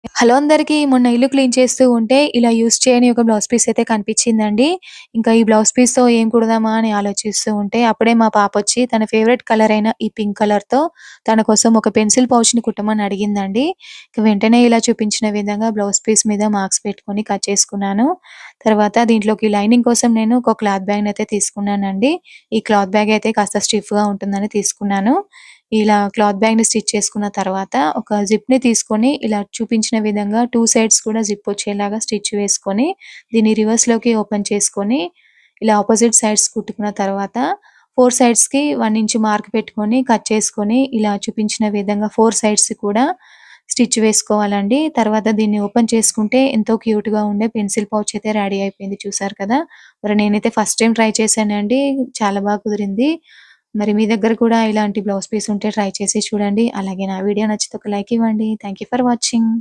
Hello అందరికీ. మొన్న ఇల్లు క్లీన్ చేస్తూ ఉంటే ఇలా యూజ్ చేయని ఒక బ్లౌజ్ పీస్ అయితే కనిపించిందండి. ఇంకా ఈ బ్లౌజ్ పీస్‌తో ఏం కుడదామా అని ఆలోచిస్తూ ఉంటే అప్పుడే మా పాపొచ్చి తన ఫేవరెట్ కలర్ అయిన ఈ పింక్ కలర్‌తో తన కోసం ఒక పెన్సిల్ పౌచ్‌ని కుట్టమని అడిగిందండి. ఇక వెంటనే ఇలా చూపించిన విధంగా బ్లౌజ్ పీస్ మీద మార్క్స్ పెట్టుకొని కట్ చేసుకున్నాను. తర్వాత దీంట్లోకి లైనింగ్ కోసం నేను ఒక క్లాత్ బ్యాగ్‌నయితే తీసుకున్నానండి. ఈ క్లాత్ బ్యాగ్ అయితే కాస్త స్టిఫ్‌గా ఉంటుందని తీసుకున్నాను. ఇలా క్లాత్ బ్యాగ్‌ని స్టిచ్ చేసుకున్న తర్వాత ఒక జిప్‌ని తీసుకొని ఇలా చూపించిన విధంగా 2 సైడ్స్ కూడా జిప్ వచ్చేలాగా స్టిచ్ వేసుకొని, దీన్ని రివర్స్‌లోకి ఓపెన్ చేసుకొని, ఇలా అపోజిట్ సైడ్స్ కుట్టుకున్న తర్వాత 4 సైడ్స్‌కి 1 ఇంచ్ మార్క్ పెట్టుకొని కట్ చేసుకొని, ఇలా చూపించిన విధంగా 4 సైడ్స్ కూడా స్టిచ్ వేసుకోవాలండి. తర్వాత దీన్ని ఓపెన్ చేసుకుంటే ఎంతో క్యూట్‌గా ఉండే పెన్సిల్ పౌచ్ అయితే రెడీ అయిపోయింది. చూసారు కదా! మరి నేనైతే ఫస్ట్ టైమ్ ట్రై చేశానండి. చాలా బాగా కుదిరింది. మరి మీ దగ్గర కూడా ఇలాంటి బ్లౌజ్ పీస్ ఉంటే ట్రై చేసి చూడండి. అలాగే నా వీడియో నచ్చితే ఒక లైక్ ఇవ్వండి. Thank you for watching.